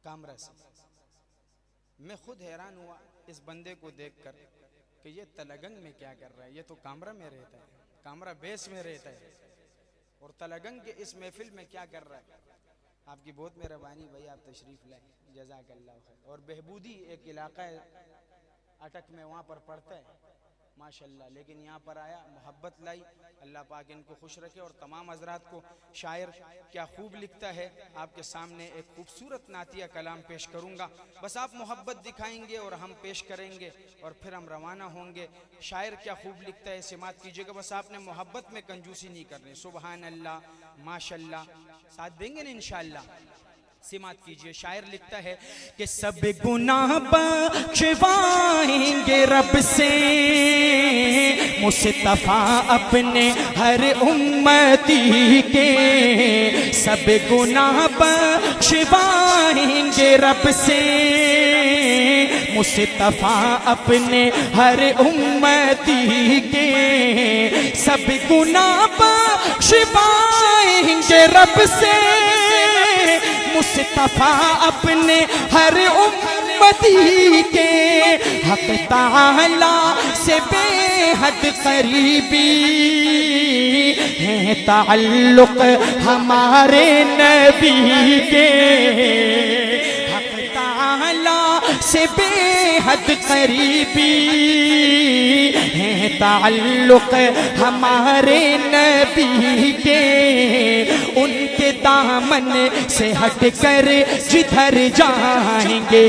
कामरा से। मैं खुद हैरान हुआ इस बंदे को देखकर कि ये तलगंग में क्या कर रहा है। ये तो कामरा में रहता है, कामरा बेस में रहता है, और तलगंग के इस महफिल में क्या कर रहा है। आपकी बहुत मेहरबानी भाई, आप तशरीफ लाए, जज़ाकल्लाह खैर। और बहबूदी एक इलाका है अटक में, वहाँ पर पड़ता है माशाल्लाह, लेकिन यहाँ पर आया, मोहब्बत लाई। अल्लाह पाक इनको खुश रखे और तमाम हजरात को। शायर क्या खूब लिखता है, आपके सामने एक खूबसूरत नातिया कलाम पेश करूँगा। बस आप मोहब्बत दिखाएंगे और हम पेश करेंगे और फिर हम रवाना होंगे। शायर क्या खूब लिखता है, समात कीजिएगा। बस आपने मोहब्बत में कंजूसी नहीं करनी। सुबहान अल्लाह, माशाल्लाह, साथ देंगे ना इंशाअल्लाह। सिमात कीजिए। शायर लिखता है कि सब गुनाह बख्शवाएंगे रब से मुस्तफा अपने हर उम्मती के। सब गुनाह बख्शवाएंगे रब से मुस्तफा अपने हर उम्मती के। सब गुनाह बख्शवाएंगे रब से मुस्तफा अपने हर उम्मती के। हक ताला से बेहद करीबी है ताल्लुक हमारे नबी के। हक ताला से बेहद करीबी है ताल्लुक हमारे नबी के। उनके दामन से हट कर जिधर जाएंगे,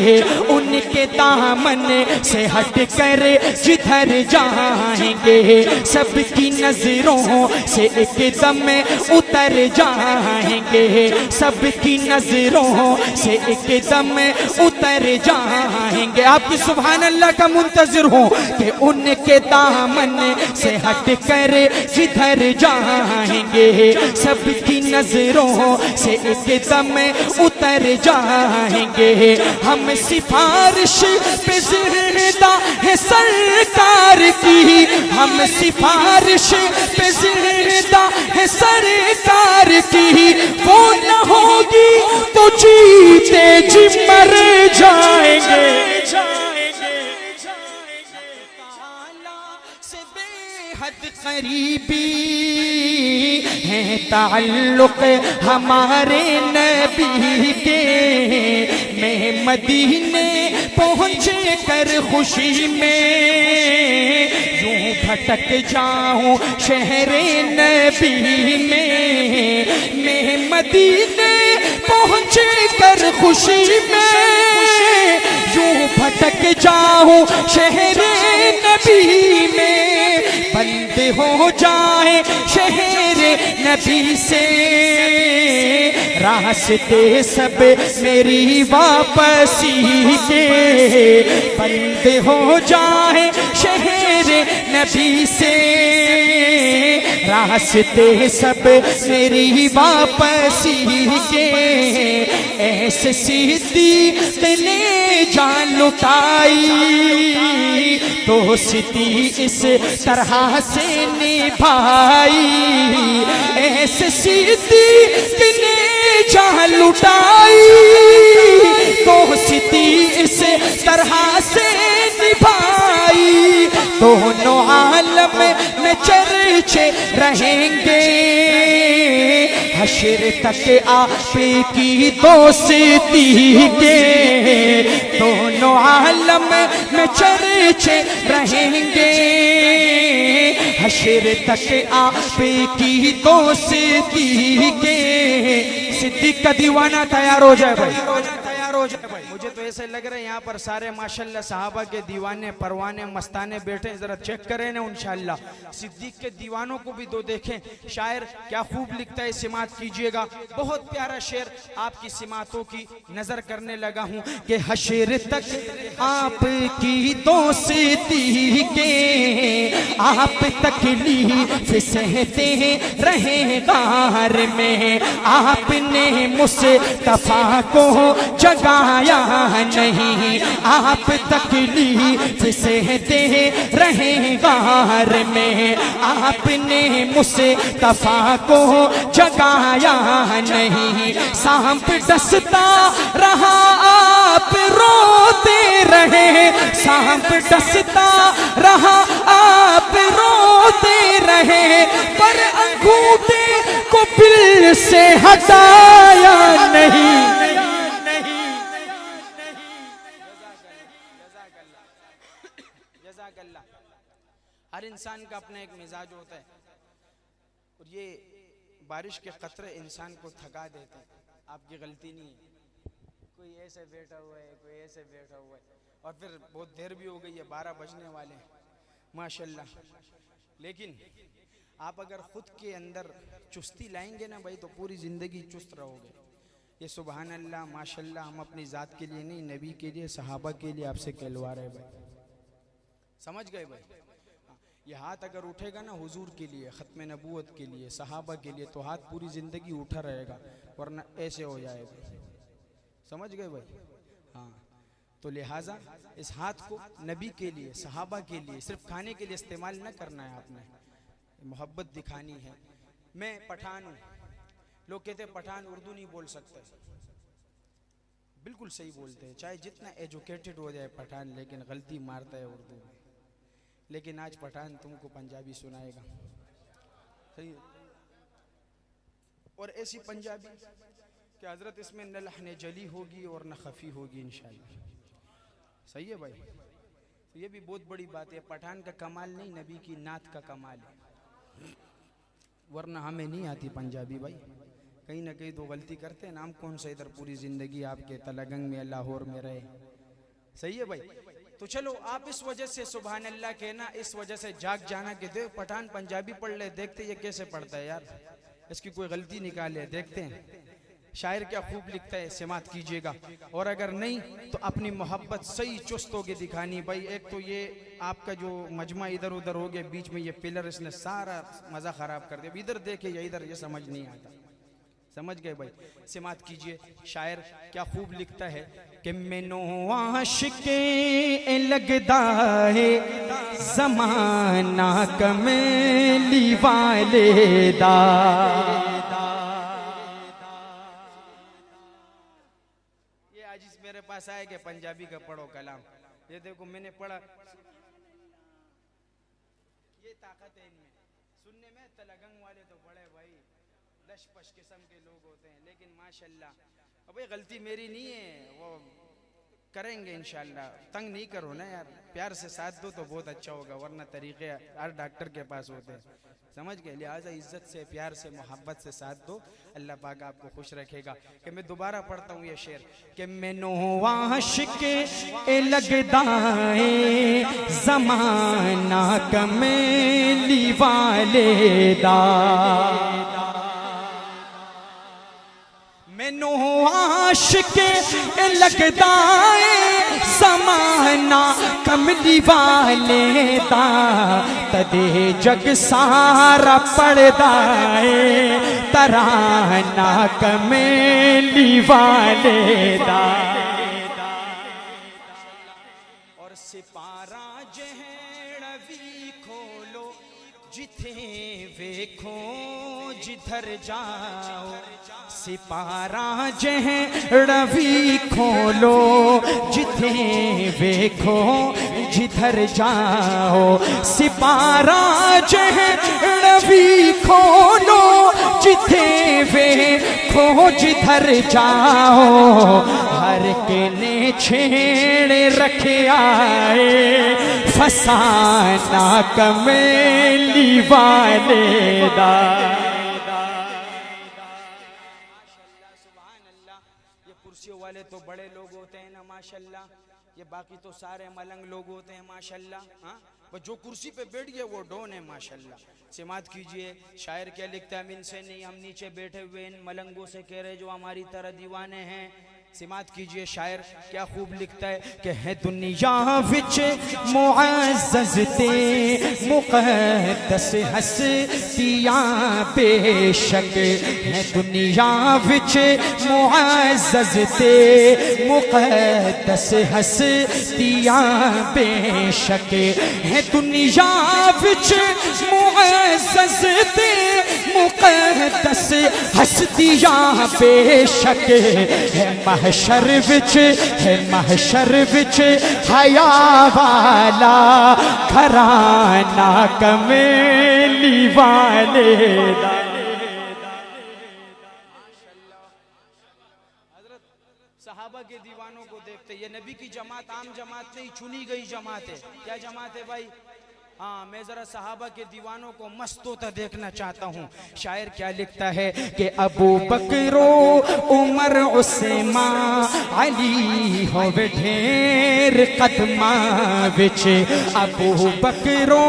उनके दामन से हट कर जिधर जाएंगे, सबकी नजरों से एकदम उतर जाएंगे। सबकी नजरों से एकदम उतर जाएंगे। आपकी सुभान अल्लाह का मुंतजिर हूँ कि उनके दामन से हट कर जिधर जाएंगे, सबकी नजरों से एकदम उतर जाएंगे। हम सिफारिश पे जिंदा है सरकार की, हम सिफारिश पे जिंदा है सरकार की। वो न होगी तो जीते जी मर जाएंगे। करीबी है ताल्लुक हमारे नबी के। मैं मदीने पहुँचे कर खुशी में यूं भटक जाऊं शहरे नबी में। मैं मदीने पहुँचे कर खुशी में यूं भटक जाऊं शहरे नबी में। बंद हो जाए शहर नबी से रास्ते सब मेरी वापसी के। बंद हो जाए शहर नबी से रास्ते सब मेरी वापसी के। ऐसे सिद्दीक़ ने जान लुटाई दोस्ती इस तरह से निभाई। ऐसे सिद्दीक़ ने जान लुटाई दोस्ती इस तरह से निभाई। दोनों आलम में चर्चे रहेंगे हश्र तक आपकी दोस्ती के। दोनों आलम में चर्चे रहेंगे हश्र तक आपकी दोस्ती के। सिद्दीक़ का दीवाना तैयार हो जाए भाई, तैयार हो जाए भाई। मुझे तो ऐसे लग रहा है यहाँ पर सारे माशाल्लाह सहाबा के दीवाने परवाने मस्ताने बैठे, जरा चेक करें ना इंशाल्लाह। सिद्दीक़ के दीवानों को भी दो देखें। शायर क्या खूब लिखता है, सिमात कीजिएगा। बहुत प्यारा शेर आपकी सिमातों की नजर करने लगा हूँ कि हश्र तक आपकी दोस्ती के। आप तकलीफ सहते रहे गार में, आपने मुस्तफा को जगाया नहीं। आप तकलीफ सहते रहे गार में, आपने मुस्तफा को जगाया नहीं। सांप डसता रहा सब डसता रहा आप रोते रहे, पर अंगूठे को बिल से हटाया नहीं। हर इंसान का अपना एक मिजाज होता है और ये बारिश के कतरे इंसान को थका देते हैं। आपकी गलती नहीं है, कोई ऐसे बैठा हुआ है, कोई ऐसे बैठा हुआ है, और फिर बहुत देर भी हो गई है, 12 बजने वाले हैं माशाल्लाह। लेकिन आप अगर खुद के अंदर चुस्ती लाएंगे ना भाई, तो पूरी ज़िंदगी चुस्त रहोगे। ये सुबहान अल्लाह माशाल्लाह हम अपनी ज़ात के लिए नहीं, नबी के लिए, सहाबा के लिए आपसे कहलवा रहे भाई। समझ गए भाई? ये हाथ अगर उठेगा ना हुजूर के लिए, ख़त्म नबूवत के लिए, सहाबा के लिए, तो हाथ पूरी ज़िंदगी उठा रहेगा, वरना ऐसे हो जाएगा। समझ गए भाई? हाँ, तो लिहाजा इस हाथ को नबी के लिए, सहाबा के लिए, सिर्फ खाने के लिए इस्तेमाल न करना है आपने, मोहब्बत दिखानी है। मैं पठान हूँ, लोग कहते हैं पठान उर्दू नहीं बोल सकते, बिल्कुल सही बोलते हैं, चाहे जितना एजुकेटेड हो जाए पठान, लेकिन गलती मारता है उर्दू में। लेकिन आज पठान तुमको पंजाबी सुनाएगा, सही है? और ऐसी पंजाबी कि हजरत इसमें न लहने जली होगी और न खफी होगी इंशाअल्लाह। सही है भाई? तो ये भी बहुत बड़ी बात है। पठान का कमाल नहीं, नबी की नात का कमाल है, वरना हमें नहीं आती पंजाबी भाई। कहीं ना कहीं तो गलती करते हैं ना, हम कौन सा इधर पूरी ज़िंदगी आपके तलगंग में, लाहौर में रहे। सही है भाई? तो चलो आप इस वजह से सुभान अल्लाह कहना, इस वजह से जाग जाना कि देख पठान पंजाबी पढ़ ले, देखते ये कैसे पढ़ता है यार, इसकी कोई गलती निकाले, देखते हैं शायर क्या खूब लिखता है, समात कीजिएगा। और अगर नहीं तो अपनी मोहब्बत सही चुस्त होके दिखानी भाई। एक तो ये आपका जो मजमा इधर उधर हो गया, बीच में ये पिलर, इसने सारा मज़ा ख़राब कर दिया। इधर देखे या इधर, ये समझ नहीं आता। समझ गए भाई? समात कीजिए। शायर क्या खूब लिखता है कि मैनू आशिके लगदा है ज़माना कमली वाले दा। ये आज मेरे पास आए कि पंजाबी का पढ़ो कलाम, ये देखो मैंने पढ़ा, ये ताकत है इनमें सुनने में। तलगंग वाले तो बड़े भाई लशपश किस्म के लोग होते हैं, लेकिन माशाल्लाह अब ये गलती मेरी नहीं है, वो करेंगे इंशाल्लाह। तंग नहीं करो ना यार, प्यार से साथ दो तो बहुत अच्छा होगा, वरना तरीके हर डॉक्टर के पास होते हैं। समझ गए? लिहाजा इज्जत से, प्यार से, मोहब्बत से साथ दो, अल्लाह पाक आपको खुश रखेगा। कि मैं दोबारा पढ़ता हूँ ये शेर कि मैनू आशिके लगदा है ज़माना कमली वाले दा। मैनू आशिके लगदा है ज़माना कमली वाले दा। तदे जग सारा पढ़दा है तराना कमली वाले दा। और सिपारा जहड़ भी खोलो, जिथे वेखो जिधर जाओ। सिपारा जहड़ भी खोलो, जिथे वेखो जिधर जाओ। सिपारा जहड़ भी खोलो, जिथे वेखो जिधर जाओ। हर के ने छेड़े रखे आए फसाना कमली वाले दा। वाले तो बड़े लोग होते हैं ना माशाल्लाह, ये बाकी तो सारे मलंग लोग होते हैं माशाल्लाह। हाँ, बस जो कुर्सी पे बैठ गए वो डॉन है माशाल्लाह। समात कीजिए। शायर क्या लिखता है? हम इनसे नहीं, हम नीचे बैठे हुए इन मलंगों से कह रहे जो हमारी तरह दीवाने हैं। समात कीजिए। शायर क्या खूब लिखता है कि है दुनिया विच मुअज़्ज़ज़ ते मुक़द्दस हस्तियाँ बेशक। है दुनिया विच मुअज़्ज़ज़ ते मुक़द्दस हस्तियाँ बेशक। है दुनिया विच मुअज़्ज़ज़ ते मुक़द्दस हस्तियां बेशक है महशर विच, है महशर विच हया वाला घराना कमेली वाले दा। सहाबा के दीवानों को देखते, ये नबी की जमात आम जमात नहीं, चुनी गई जमात है। क्या जमात है भाई? हाँ, मैं जरा सहाबा के दीवानों को मस्त होता देखना चाहता हूँ। शायर क्या लिखता है कि अबू बकरो उमर उस्मान अली होवे ढेर कदमा विच, अबू बकरो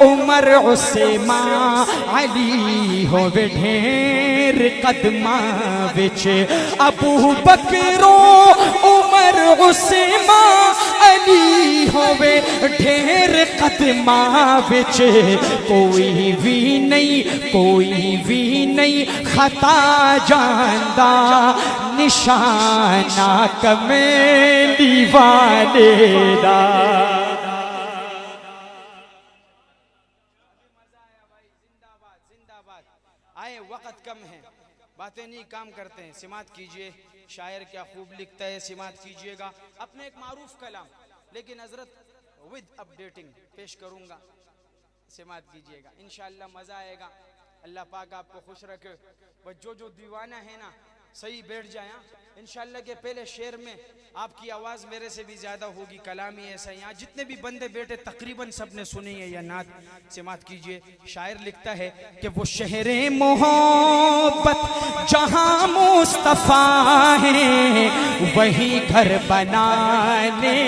उमर उस्मान अली होवे ढेर कदमा विच, अबू बकरो उमर उस्मान अली होवे ढेर कदमा विच, कोई भी नहीं खता जानदा निशाना कमेली वाले दा। आए वक्त कम है, बातें नहीं काम करते हैं, सिमात कीजिए। शायर क्या खूब लिखता है, सिमात कीजिएगा। अपने एक मारूफ कलाम लेकिन हजरत विद अपडेटिंग पेश करूंगा, सिमात कीजिएगा, इंशाअल्लाह मजा आएगा। अल्लाह पाक आपको खुश रखे। बस जो दीवाना है ना सही बैठ जाए इंशाअल्लाह के पहले शेर में आपकी आवाज़ मेरे से भी ज़्यादा होगी। कलाम ही ऐसा, यहाँ जितने भी बंदे बैठे तकरीबन सब ने सुनी है या नात। सिमात कीजिए। शायर लिखता है कि वो शहरे मोहब्बत जहाँ मुस्तफ़ा है, वही घर बनाने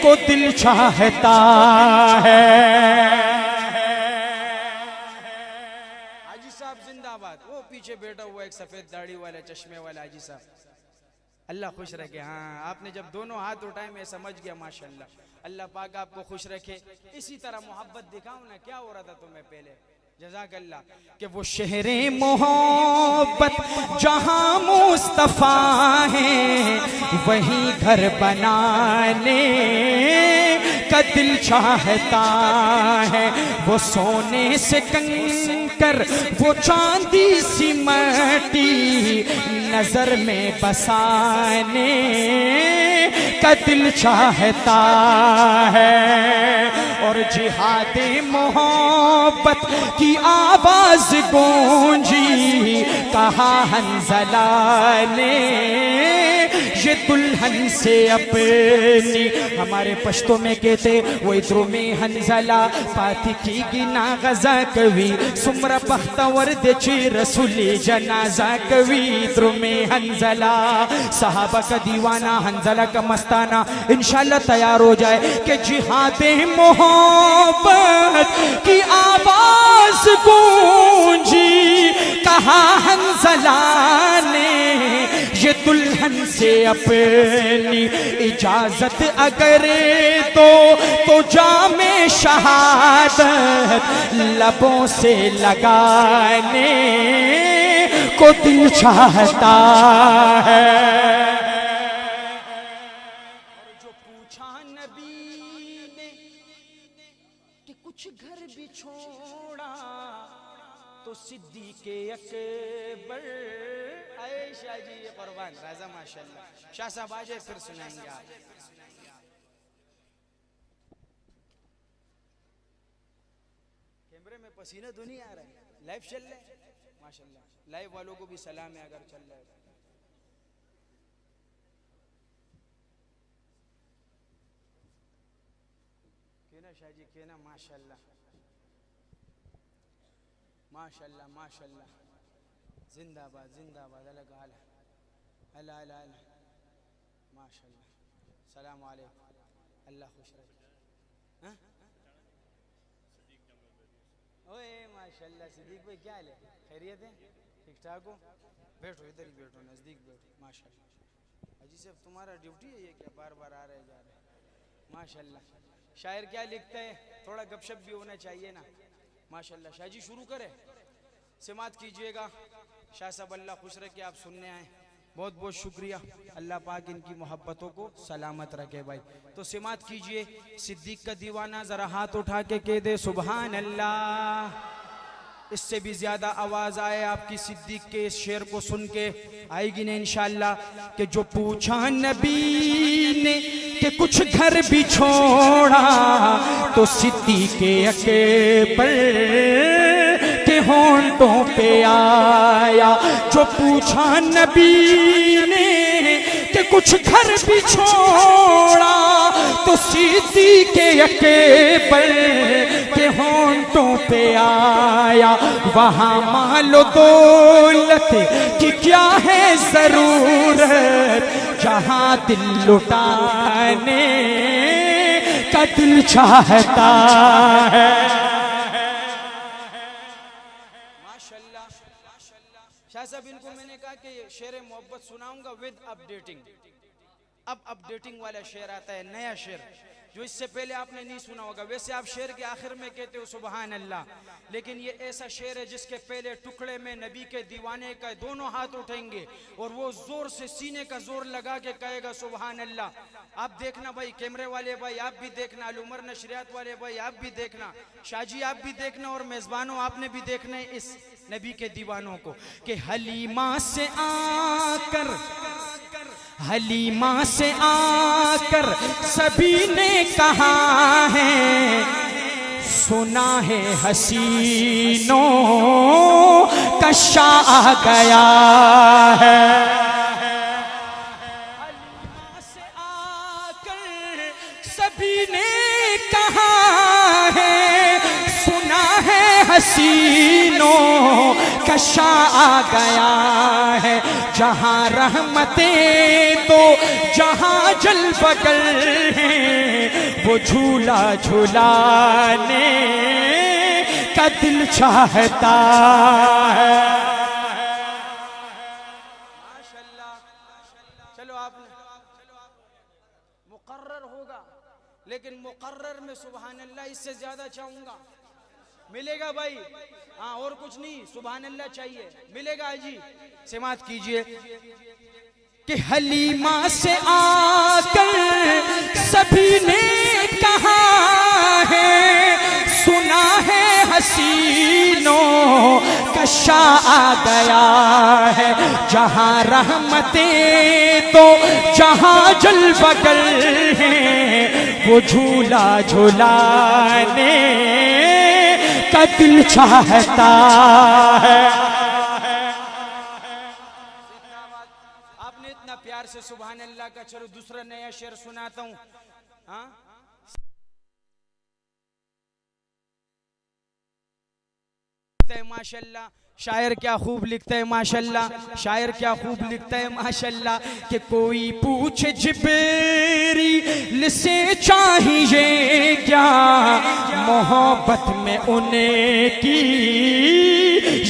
को दिल चाहता है। हाजी साहब जिंदाबाद। वो पीछे बैठा हुआ एक सफेद दाढ़ी वाला चश्मे वाला हाजी साहब, अल्लाह खुश रखे। हाँ, आपने जब दोनों हाथ उठाए मैं समझ गया माशाल्लाह। अल्लाह पाक आपको खुश रखे। इसी तरह मोहब्बत दिखाऊं ना, क्या हो रहा था तुम्हें पहले, जज़ाकल्लाह। कि वो शहरे मोहब्बत जहाँ मुस्तफ़ा है, वही घर बनाने का दिल चाहता है। वो सोने से कंकर, वो चांदी सी मट्टी, नजर में बसाने का दिल चाहता है। और जिहादे मोहब्बत की आवाज गूंजी, कहा हंज़ला ने ये दुल्हन से अपनी, हमारे पश्तो में कहते वो इधरों में हंज़ला पाती की गिना गजा कवि, सुमरा बख्तवर देची रसूली जनाजा कवि, इधरों में हंज़ला। सहाबा का दीवाना, हंज़ला का मस्ताना इंशाल्लाह तैयार हो जाए कि जिहादे मोहब्बत की आवाज गूंजी, कहा हंज़ला ने ये दुल्हन से अपनी इजाजत अगर तो जामे शहादत लबों से लगाने को दिल चाहता है। जो पूछा नबी ने कि कुछ घर भी छोड़ा, तो सिद्दीक़े अकबर, शाह जी ये कुर्बान राजा माशाल्लाह। शाह साहब आ जाए फिर सुनाएंगे आप। कैमरे में पसीना तो नहीं आ रहा है, लाइव चल रहा है माशाल्लाह। लाइव वालों को भी सलाम है अगर चल रहा है। केना शाह जी केना, माशाल्लाह माशाल्लाह माशाल्लाह, जिंदाबाद जिंदाबाद। अलग आला अला अला अला माशाल्लाह। सलाम अलैकुम, अल्लाह खुश रखे। हाँ ओए माशाल्लाह। सिद्दीक भाई क्या हाल है, खैरियत है, ठीक ठाक हो? बैठो इधर ही बैठो, नज़दीक बैठो माशाल्लाह। अजी साहब तुम्हारा ड्यूटी है ये, क्या बार बार आ रहे जा रहे माशाल्लाह। शायर क्या लिखते हैं, थोड़ा गपशप भी होना चाहिए ना माशाल्लाह। शाह जी शुरू करें, सिमात कीजिएगा। शाह साहब अल्लाह खुश रखे, आप सुनने आए, बहुत बहुत शुक्रिया। अल्लाह पाक इनकी मोहब्बतों को सलामत रखे भाई। तो सिमात कीजिए। सिद्दीक का दीवाना जरा हाथ उठा के कह दे सुभान अल्लाह। इससे भी ज्यादा आवाज आए आपकी सिद्दीक के इस शेर को सुन के, आएगी ना इंशाअल्लाह। कि जो पूछा नबी ने कि कुछ घर भी छोड़ा, तो सिद्दीक के अकबर के होंठों पे आया। जो पूछा नबी ने कि कुछ घर भी छोड़ा, तो सिद्दीक के अकबर के होंठों पे आया। वहाँ मालो दौलत की क्या है जरूरत, जहाँ दिल लुटाने का दिल चाहता है। माशाल्लाह शाह साहब, इनको मैंने कहा कि शेर मोहब्बत सुनाऊंगा विद अपडेटिंग। अब अपडेटिंग वाला शेर आता है, नया शेर जो इससे पहले आपने नहीं सुना होगा। वैसे आप शेर के आखिर में कहते हो सुबहान अल्लाह, लेकिन ये ऐसा शेर है जिसके पहले टुकड़े में नबी के दीवाने का दोनों हाथ उठेंगे और वो जोर से सीने का जोर लगा के कहेगा सुबहान अल्लाह। आप देखना भाई, कैमरे वाले भाई आप भी देखना, अलउमर नशरियात वाले भाई आप भी देखना, शाहजी आप भी देखना, और मेजबानों आपने भी देखना है इस नबी के दीवानों को। कि हलीमा से आकर, हलीमा से आकर सभी ने कहा है, सुना है हसीनों का शाह आ गया है। हलीमा से आकर सभी ने कहा है, सुना है हसीनों का शाह आ गया है। जहाँ रहमतें तो जहाँ जल बगल है, वो झूला झूलाने का दिल चाहता है। माशाल्लाह। चलो आप मुकर्रर होगा, लेकिन मुकर्रर में सुभान अल्लाह इससे ज्यादा चाहूंगा। मिलेगा भाई? हाँ, और कुछ नहीं, सुभान अल्लाह चाहिए, मिलेगा जी। समात कीजिए कि हलीमा से आकर सभी ने कहा है, सुना है हसीनों का शाह आ गया है। जहाँ रहमतें तो जहाँ जल बगल है, वो झूला झूलाने का दिल चाहता है। आपने इतना प्यार से सुभान अल्लाह का, चलो दूसरा नया शेर सुनाता हूँ। हाँ, माशाल्लाह शायर क्या खूब लिखता है, माशाल्लाह शायर क्या खूब लिखता है, माशाल्लाह। कि कोई पूछे जिब्रील से चाहिए क्या, मोहब्बत में उनकी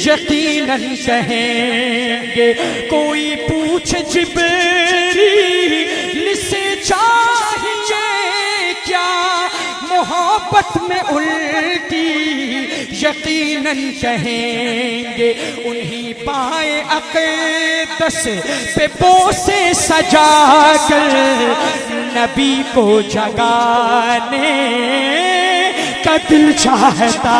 यकीनन कहेंगे। कोई पूछे जिब्रील से चाहिए क्या, मोहब्बत में उनकी यकीनन कहेंगे। उन्हीं पाए अक़ीदत पे बोसे सजा कर, नबी को जगाने का दिल चाहता।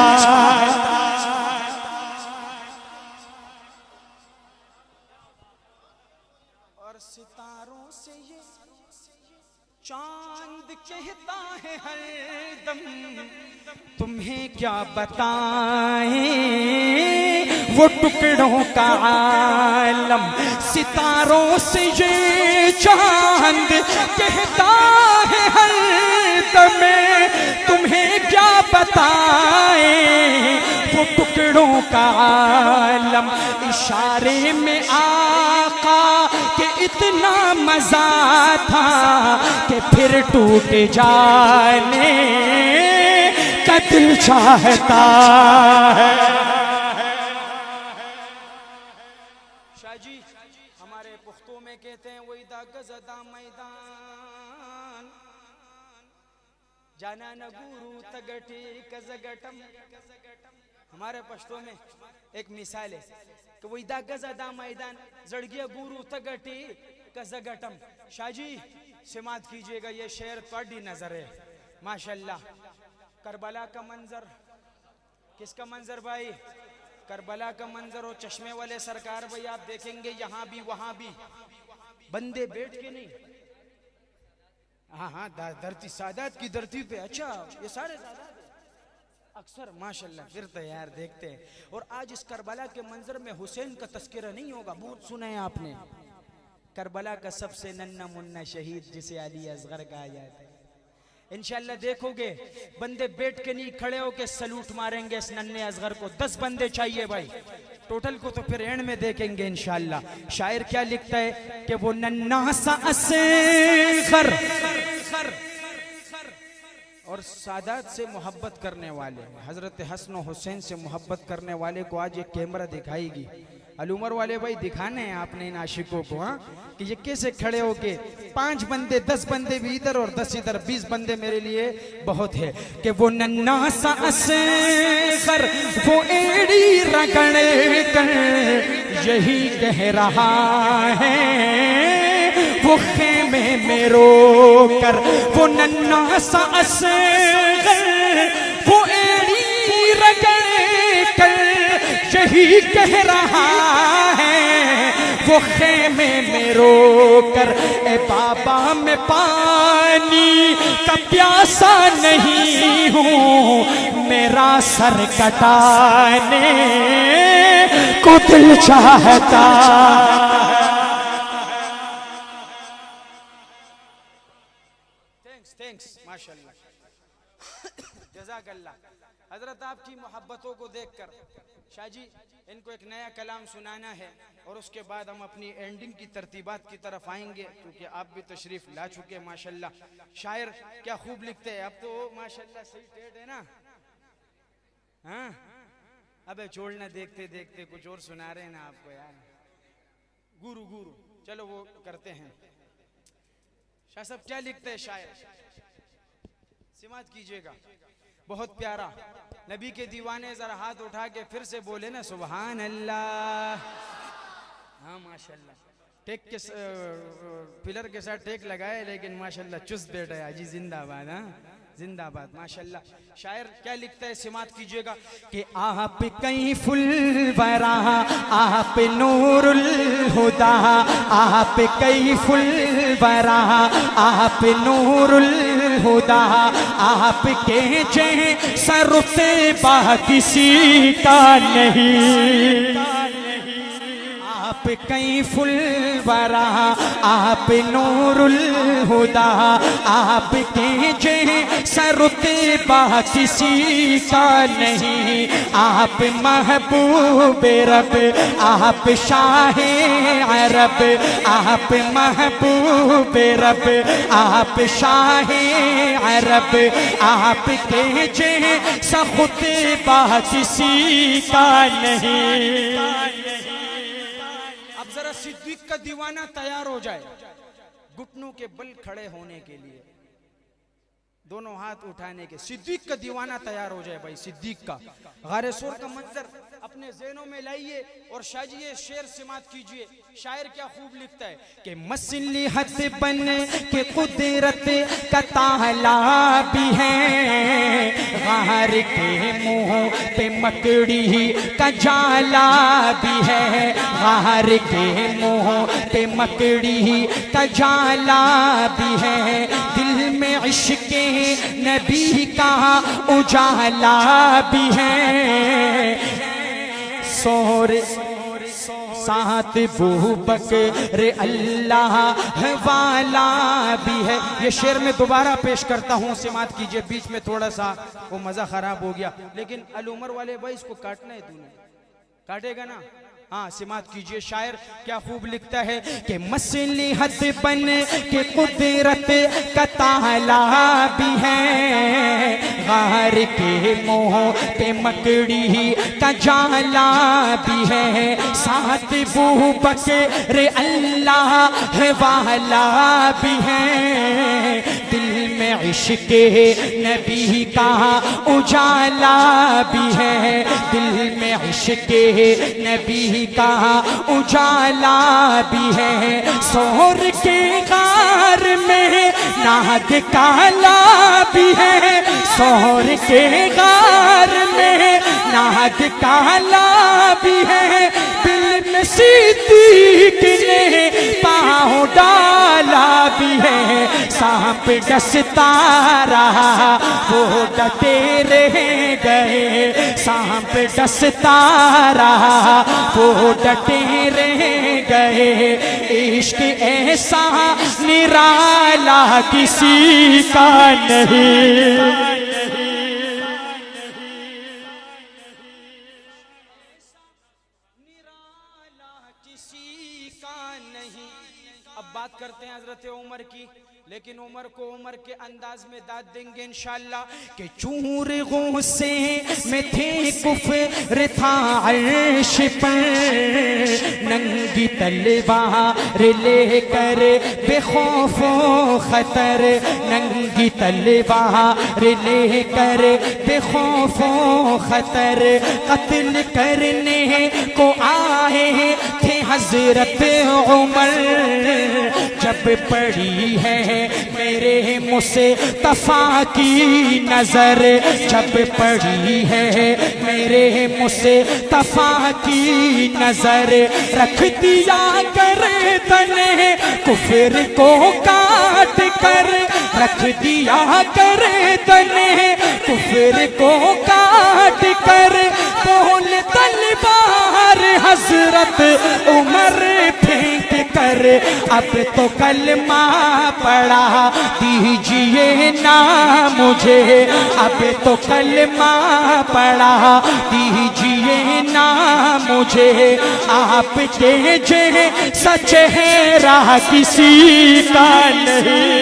और सितारों से ये चांद कहता है हरदम, तुम्हें क्या बताएं वो टुकड़ों का आलम। सितारों से ये चांद कहता है हरदम, तुम्हें क्या बताएं वो टुकड़ों का आलम। इशारे में आका के इतना मजा था कि फिर टूट जाने का दिल चाहता है। शाह जी हमारे पुख्तों में कहते हैं, वही दागज़दा मैदान जाना न गुरु तगटी कजगटम। हमारे पश्तो में एक मिसाल है कि वही दागज़दा मैदान जड़ गया गुरु तगटी कजगटम। शाह जी समात कीजिएगा, ये शेर थोड़ी नजर है माशाल्लाह। करबला का मंजर, किसका मंजर भाई? करबला का मंजर हो, चश्मे वाले सरकार भाई आप देखेंगे यहाँ भी वहां भी बंदे बैठ के नहीं, हाँ हाँ धरती सादात की धरती पे, अच्छा ये सारे सादात अक्सर माशाल्लाह। फिर तो यार देखते हैं। और आज इस करबला के मंजर में हुसैन का तस्करा नहीं होगा, बहुत सुना है आपने, करबला का सबसे नन्ना मुन्ना शहीद जिसे अली असगर कहा जाता है। इंशाल्लाह देखोगे बंदे बैठ के नहीं खड़े होके सलूट मारेंगे इस नन्हे असगर को। 10 बंदे चाहिए भाई टोटल को, तो फिर एंड में देखेंगे इंशाल्लाह। शायर क्या लिखता है कि वो नन्ना सा असगर और सादात से मोहब्बत करने वाले, हजरत हसन और हुसैन से मोहब्बत करने वाले को आज ये कैमरा दिखाएगी। अलउमर वाले भाई दिखाने हैं आपने इन आशिकों को, हाँ, कि ये कैसे खड़े होके 5 बंदे 10 बंदे भी इधर और 10 इधर, 20 बंदे मेरे लिए बहुत है। कि वो नन्ना सा असगर वो एड़ी रगड़ कर यही कह रहा है, वो खेमे में रो कर, वो नन्ना सा असगर वो एड़ी रगड़ कर यही कह रहा है, वो खेमे में रो कर, ए बाबा मैं पानी का प्यासा नहीं हूँ, मेरा सर कटाने को दिल चाहता। थैंक्स माशाल्लाह, जज़ाकल्लाह। हजरत आपकी मोहब्बतों को देखकर शाह जी इनको एक नया कलाम सुनाना है और उसके बाद हम अपनी एंडिंग की तरतीबात की तरफ आएंगे, क्योंकि आप भी तशरीफ ला चुके हैं माशाल्लाह। शायर क्या खूब लिखते हैं, अब तो माशाल्लाह सही टेढ़ है ना, हाँ अबे छोड़ना, देखते देखते कुछ और सुना रहे हैं ना आपको यार, गुरु गुरु। चलो वो करते हैं। शाह साहब क्या लिखते हैं शायर, सिमात कीजिएगा, बहुत प्यारा। नबी के दीवाने जरा हाथ उठा के फिर से बोले ना सुभान अल्लाह। हाँ माशाल्लाह, टेक के पिलर के साथ टेक लगाए, लेकिन माशाल्लाह चुस्त बैठा है। अजी जिंदाबाद, हाँ जिंदाबाद माशाल्लाह। शायर क्या लिखता है, सिमात कीजिएगा। कि आप कहीं फुलवरा आप नूरुल हुदा, आप कहीं फुलवरा आप नूरुल हुदा, आपके जैसा रुतबा किसी का नहीं, आप कहीं फुलवरा आप नूरुल हुदा, आपके जैसा रुतबा किसी का नहीं, आप महबूब रब आप शाहे अरब, आप महबूब रब आप शाहे अरब, आपके जैसा खुतबा किसी का नहीं। जरा सिद्दीक का दीवाना तैयार हो जाए घुटनों के बल खड़े होने के लिए, दोनों हाथ उठाने के, सिद्दीक का दीवाना तैयार हो जाए भाई। सिद्दीक का गारे सूर का मंजर अपने ज़हनों में लाइए और शाजिए, शेर सिमात कीजिए। शायर क्या खूब लिखता है कि मसलिहत बन के कुदरत का ताला भी है, गार के मुंह पे मकड़ी का जाला भी है, गार के मुंह पे मकड़ी का जाला भी है, दिल में इश्क़ नबी का उजाला भी है, सोर साथ बू बकर अल्लाह वाला भी है। ये शेर में दोबारा पेश करता हूँ, सिमात कीजिए। बीच में थोड़ा सा वो मज़ा ख़राब हो गया, लेकिन अलउमर वाले भाई इसको काटना है, तूने काटेगा ना, हाँ सिमात कीजिए। शायर क्या खूब लिखता है कि मसलिहत बन के कुदरत का ताला भी है, गार के मुंह पे मकड़ी का जाला भी है, साथ बू बकर अल्लाह वाला भी है, दिल में इश्क़ नबी का उजाला भी है, दिल में इश्क़ नबी का उजाला भी है, सोर के गार में नाग काला भी है, सोर के गार में नाग काला भी है, दिल में सिद्दीक ने पाँव डाला भी है। सांप डसता रहा वो डटे रह गए, सांप डसता रहा वो डटे रह गए। इश्क ऐसा निराला किसी का नहीं। अब बात करते हैं हजरत उमर की, लेकिन उमर को उमर के अंदाज में दाद देंगे इंशाअल्लाह कि चूर गुस्से में थे कुफ्र था अर्श पर, नंगी तलवार लेकर बेखौफो खतर, नंगी तलवार लेकर बेखौफो खतर, कत्ल करने को आए थे हजरत उमर। जब पड़ी है मेरे मुस्तफा की नजर, जब पड़ी है मेरे मुस्तफा की नजर, रख दिया गर्दन कुफर को काट कर, रख दिया गर्दन कुफर को काट कर। बोल तलवार हजरत उमर फेंक कर, अब तो कलमा पढ़ा दीजिए ना मुझे, अब तो कलमा पढ़ा दीजिए ना मुझे। आपके जैसा चेहरा किसी का नहीं,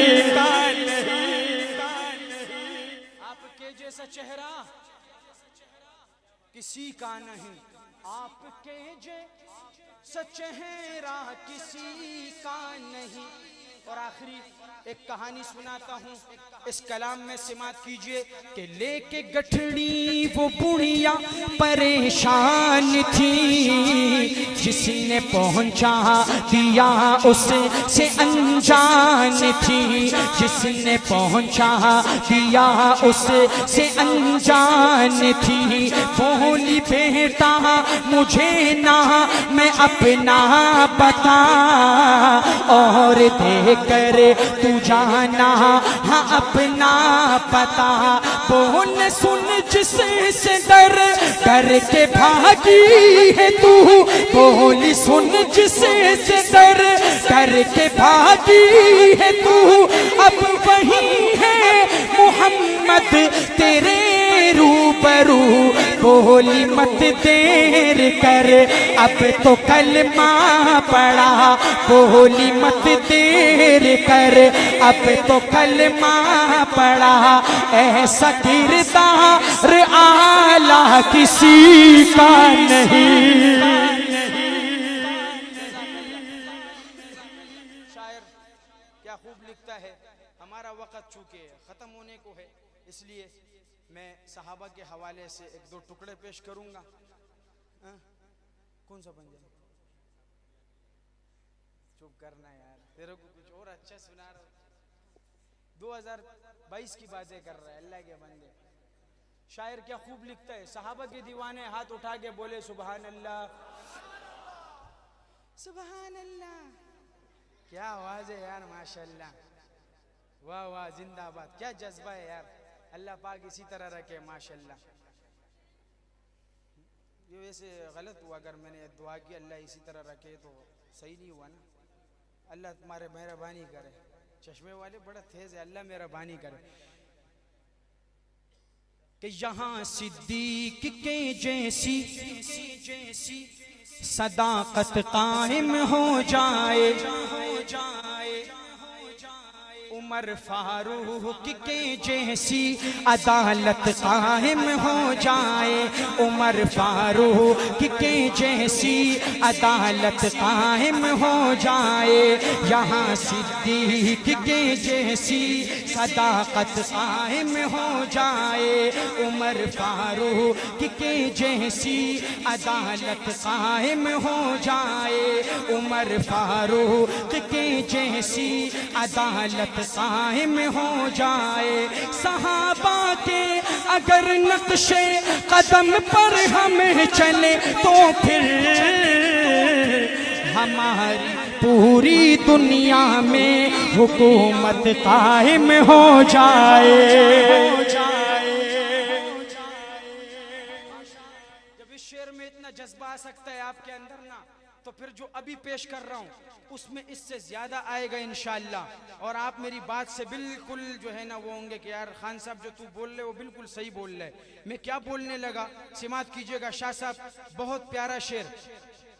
आपके जैसा चेहरा किसी का नहीं, आपके जैसा चेहरा किसी का नहीं। और आखिरी एक कहानी सुनाता हूँ, इस कलाम में समात कीजिए कि लेके गठड़ी वो बुढ़िया परेशान थी, जिसने पहुंचा दिया उसे अनजान थी, जिसने पहुंचा दिया उसे अनजान थी। बोली बेटा मुझे ना मैं अपना बता, और देख कर तू जाना हाँ अपना पता। बोल सुन जिससे डर करके भागी है तू, बोल सुन जिससे डर करके भागी है तू। अब वही है मोहम्मद तेरे रूबरू, बोली मत देर कर अब तो कलमा पढ़ा, बोली मत देर कर अब तो कलमा पढ़ा। ऐसा किरदार आला किसी का नहीं। शायर क्या खूब लिखता है। हमारा वक्त चूके खत्म होने को है, इसलिए मैं सहाबा के हवाले से एक दो टुकड़े पेश करूंगा। कौन सा पंजाबी? चुप करना यार, तेरे को कुछ और अच्छा सुना रहा हूं। 2022 की बातें कर रहा है अल्लाह के बंदे। शायर क्या खूब लिखता है। सहाबा के दीवाने हाथ उठा के बोले सुभान अल्लाह, सुभान अल्लाह। क्या आवाज है यार, माशाल्लाह, वाह वाह, जिंदाबाद। क्या जज्बा है यार, अल्लाह पाक इसी तरह रखे माशाल्लाह। ये वैसे गलत हुआ अगर मैंने दुआ की अल्लाह इसी तरह रखे तो सही नहीं हुआ ना। अल्लाह तुम्हारे मेहरबानी करे। चश्मे वाले बड़ा तेज है, अल्लाह मेहरबानी करे। कि यहाँ सिद्दीक के जैसी सदाकत कायम हो जाए, उमर फारूक के जैसी अदालत कायम हो जाए, उमर फारूक के जैसी अदालत कायम हो जाए। यहाँ सिद्दीक के जैसी सदाकत कायम हो जाए, उमर फारूक के जैसी अदालत कायम हो जाए, उमर फारूक के जैसी अदालत कायम हो जाए। सहाबा के अगर नक्शे कदम पर हम चले तो फिर हमारी पूरी दुनिया में हुकूमत कायम हो जाए। जब इस शेर में इतना जज्बा आ सकता है आपके अंदर ना, तो फिर जो अभी पेश कर रहा हूँ उसमें इससे ज्यादा आएगा इंशाअल्लाह। और आप मेरी बात से बिल्कुल जो है ना वो होंगे कि यार खान साहब जो तू बोल रहे वो बिल्कुल सही बोल रहे। मैं क्या बोलने लगा, सिमात कीजिएगा। शाह साहब बहुत प्यारा शेर,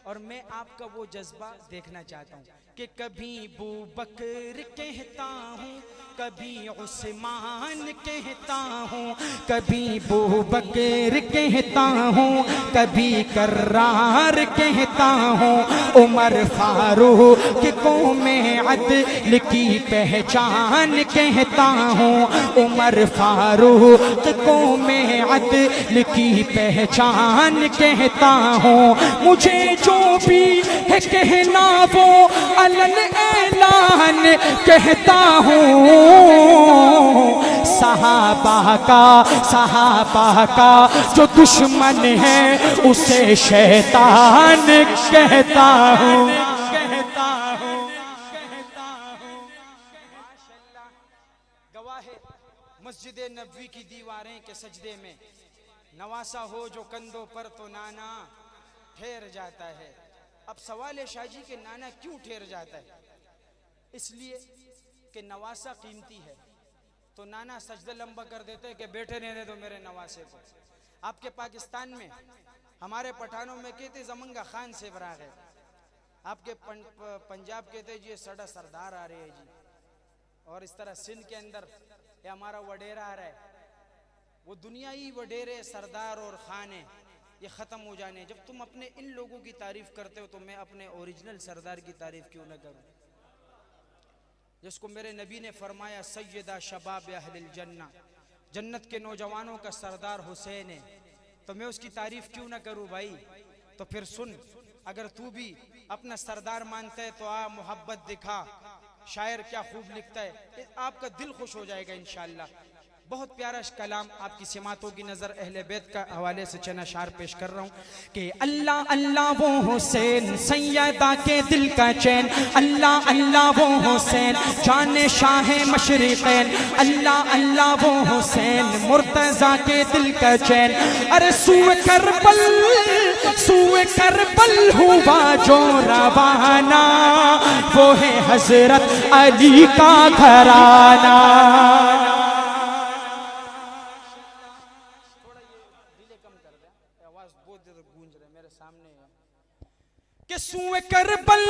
और मैं आपका वो जज्बा देखना चाहता हूँ कि कभी बू बकर कहता हूँ, कभी उस्मान कहता हूँ, कभी बू बकर कहता हूँ, कभी कर्रार कहता हूँ, उमर फारूक को मैं अदल की पहचान कहता हूँ, उमर फारूक को मैं अदल की पहचान कहता हूँ। मुझे जो भी है कहना वो अलन ऐलान कहता हूँ। सहाबा का जो दुश्मन है उसे शैतान कहता हूँ। गवाह मस्जिद नबवी की दीवारें के सजदे में नवासा हो जो कंधों पर तो नाना ठहर जाता है। अब सवाल है शाह जी के नाना क्यों ठहर जाता है? इसलिए कि नवासा कीमती है, तो नाना सजदे लंबा कर देते हैं कि बैठे रहने दो मेरे नवासे को। आपके पाकिस्तान में हमारे पठानों में कहते जमंगा खान से बराग है, आपके पंजाब कहते जी सड़ा सरदार आ रहे हैं जी, और इस तरह सिंध के अंदर ये हमारा वडेरा आ रहा है। वो दुनियाई वडेरे सरदार और खान है, ये ख़त्म हो जाने। जब तुम अपने इन लोगों की तारीफ करते हो तो मैं अपने ओरिजिनल सरदार की तारीफ क्यों न करूं, जिसको मेरे नबी ने फरमाया सैयदा शबाब अहलिल जन्ना, जन्नत के नौजवानों का सरदार हुसैन है, तो मैं उसकी तारीफ क्यों ना करूं भाई। तो फिर सुन, अगर तू भी अपना सरदार मानता है तो आ मोहब्बत दिखा, शायर क्या खूब लिखता है, आपका दिल खुश हो जाएगा इंशाअल्लाह। बहुत प्यारा कलाम आपकी सिमातों की नजर अहले बैत का हवाले से चना शार पेश कर रहा हूँ कि अल्लाह अल्लाह वो हुसैन सैयदा के दिल का चैन, अल्लाह अल्लाह वो हुसैन जाने शाह मशरिक़ैन, अल्लाह अल्लाह वो हुसैन मुर्तज़ा के दिल का चैन। अरे सूए करबल हुआ जो रवाना, वो है हजरत अली का घराना। कि सूए करबल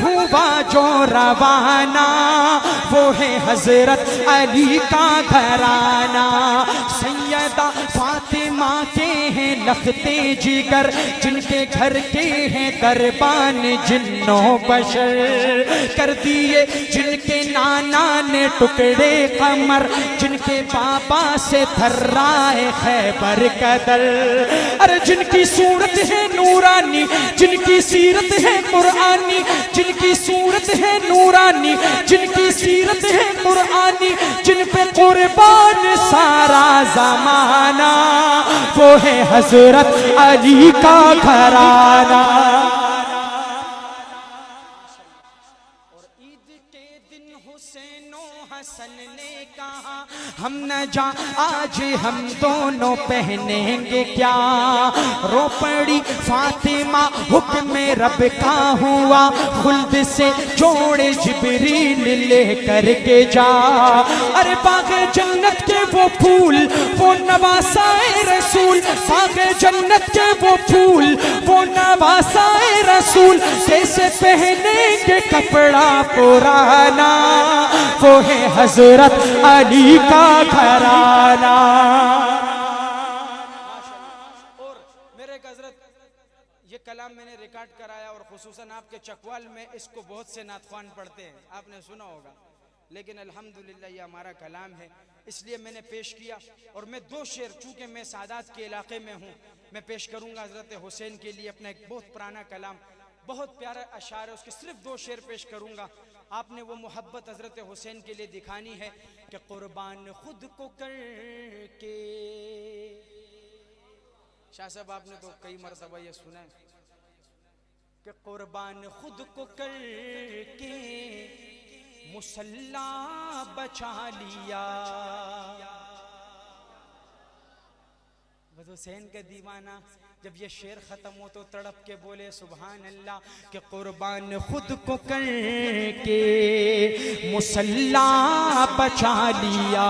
हुआ जो रवाना, वो है हजरत अली का घराना। सैयदा फातिमा के हैं लखते जिगर, जिनके घर के हैं दरबान जिन्नो बशर कर दिए, जिनके नाना ने टुकड़े कमर, जिनके बाबा से थर्रा है खैबर कदर। अरे जिनकी सूरत है नूरानी, जिनकी सीरत है कुरानी, जिनकी सूरत है नूरानी, जिनकी सीरत है कुरानी, जिन पे कुर्बान सारा जमाना, वो है हजरत अली का घराना। और ईद के दिन हुसैनो हसन ने कहा हम न जा आज हम दोनों पहनेंगे क्या, रो पड़ी फातिमा हुक्म रब का हुआ, खुल्द से जोड़े जिब्रील ले करके जा। अरे बाग जन्नत के वो फूल वो नवासाए रसूल, बाग जन्नत के वो फूल वो नवासाए रसूल, कैसे पहनेंगे कपड़ा पुराना, वो है हजरत अली का घराना। और मेरे हजरत ये कलाम मैंने रिकॉर्ड कराया और खुसूसन आपके चकवाल में इसको बहुत से नातखान पढ़ते हैं, आपने सुना होगा, लेकिन अल्हम्दुलिल्लाह ये हमारा कलाम है इसलिए मैंने पेश किया। और मैं दो शेर, चूंकि मैं सादात के इलाके में हूँ, मैं पेश करूँगा हजरत हुसैन के लिए अपना एक बहुत पुराना कलाम, बहुत प्यारा अशार है, उसके सिर्फ दो शेर पेश करूँगा। आपने वो मोहब्बत हजरत हुसैन के लिए दिखानी है कि कुर्बान खुद को करके। शाह साहब आपने तो कई मरतबा ये सुना है कि कुर्बान खुद को करके मुसल्ला बचा लिया। हुसैन का दीवाना जब ये शेर खत्म हो तो तड़प के बोले सुभान अल्लाह कि कुर्बान खुद को करके मुसल्ला बचा लिया।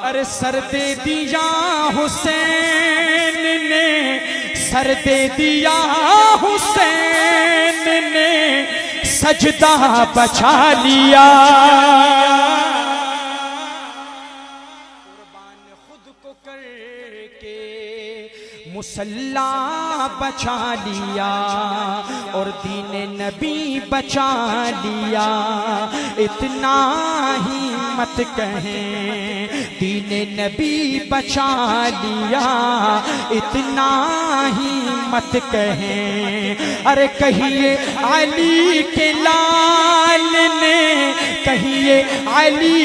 अरे सर दे दिया हुसैन ने, सर दे दिया हुसैन ने, सजदा बचा लिया। मुसल्ला बचा लिया और दीन नबी बचा लिया। इतना ही मत कहें दीन नबी बचा लिया, इतना ही मत कहें। अरे कहिए अली के लाल ने, कहिए अली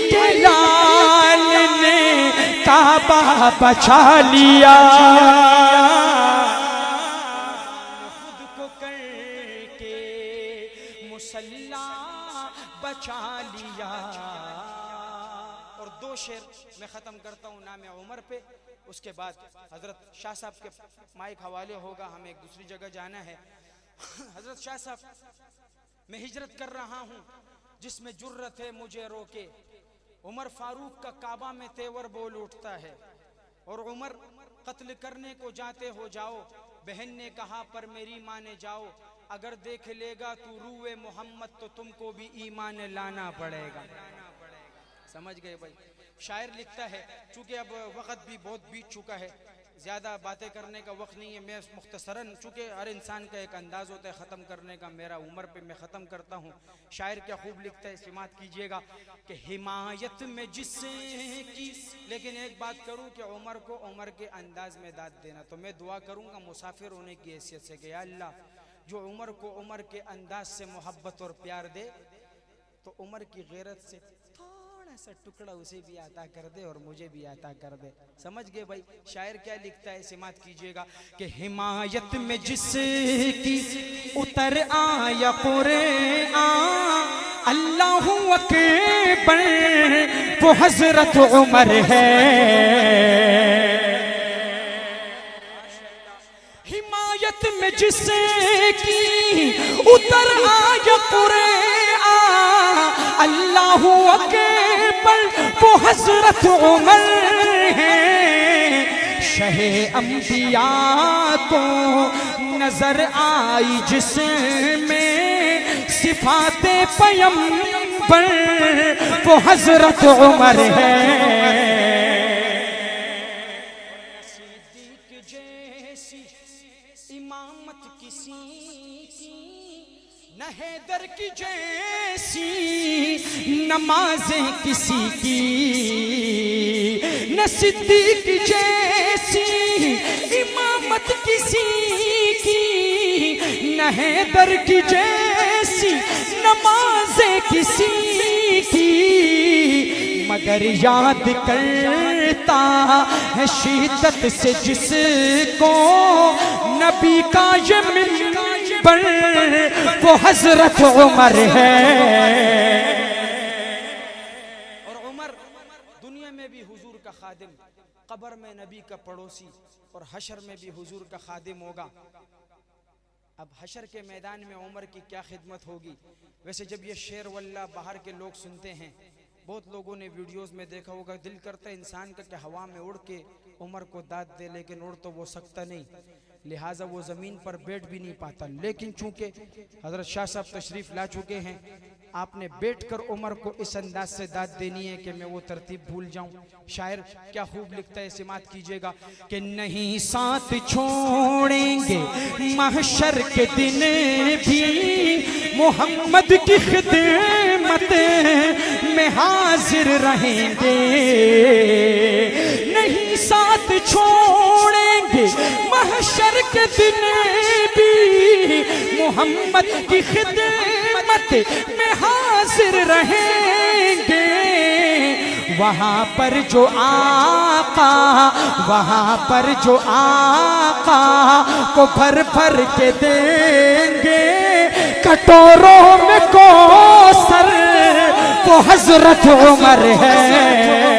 के लाल ने काबा बचा लिया। खुद को करके मुसल्ला बचा लिया। और दो शेर मैं खत्म करता हूँ नाम उमर पे, उसके बाद हजरत शाह साहब के माइक हवाले होगा, हमें एक दूसरी जगह जाना है। हजरत शाह साहब, मैं हिजरत कर रहा हूँ जिसमें जुर्रत है मुझे रोके। उमर फारूक का काबा में तेवर बोल उठता है और उमर कत्ल करने को जाते हो जाओ। बहन ने कहा पर मेरी माने जाओ, अगर देख लेगा तू रूए मोहम्मद तो तुमको भी ईमान लाना पड़ेगा। समझ गए भाई? शायर लिखता है, चूंकि अब वक्त भी बहुत बीत चुका है, ज़्यादा बातें करने का वक्त नहीं है। मैं मुख्तसरन, चूँकि हर इंसान का एक अंदाज़ होता है ख़त्म करने का, मेरा उम्र पे मैं ख़त्म करता हूँ। शायर क्या खूब लिखता है, समात कीजिएगा कि हिमायत में जिसकी, लेकिन एक बात करूँ कि उमर को उमर के अंदाज़ में दाद देना, तो मैं दुआ करूँगा मुसाफिर होने की हैसियत से कि या अल्लाह जो उमर को उमर के अंदाज से मोहब्बत और प्यार दे, तो उमर की गैरत से सा टुकड़ा उसे भी आता कर दे और मुझे भी आता कर दे। समझ गए भाई? शायर क्या लिखता है, समात कीजिएगा कि हिमायत में जिसकी उतर आया कुरआन, अल्लाहु अकबर वो हजरत उमर है। हिमायत में जिसकी उतर आया कुरआन, अल्लाहु अकबर वो हजरत उमर है। शहे अंबिया को नजर आई जिसमें सिफाते पैगंबर वो हजरत उमर है। सिद्दीक जैसी इमामत किसी की, न हैदर की जैसी नमाजें किसी की, न सिद्दीक जैसी इमामत किसी की, न हैदर की जैसी नमाजें किसी की। मगर याद करता है शिद्दत से जिसको नबी का ये मिंबर वो हजरत उमर है। और उमर दुनिया में भी हुजूर का खादिम, कब्र में नबी का पड़ोसी और हशर में भी हुजूर का खादिम होगा। अब हशर के मैदान में उमर की क्या खिदमत होगी। वैसे जब ये शेर वल्ला बाहर के लोग सुनते हैं, बहुत लोगों ने वीडियोस में देखा होगा, दिल करता है इंसान का कि हवा में उड़ के उमर को दाद दे, लेकिन उड़ तो वो सकता नहीं, लिहाजा वो ज़मीन पर बैठ भी नहीं पाता। लेकिन चूंकि हज़रत शाह साहब तशरीफ़ ला चुके हैं, आपने बैठकर उमर को इस अंदाज से दाद देनी है कि मैं वो तरतीब भूल जाऊं। शायर क्या खूब लिखता है, समात कीजिएगा कि नहीं साथ छोड़ेंगे महशर के दिन भी, मोहम्मद की खिदमत में हाजिर रहेंगे। नहीं साथ छोड़ेंगे महशर के दिन भी, मोहम्मद की खिदमत खिदमत में हाजिर रहेंगे। वहाँ पर जो आका, वहाँ पर जो आका को भर भर के देंगे कटोरों में कौसर, वो हजरत उमर है।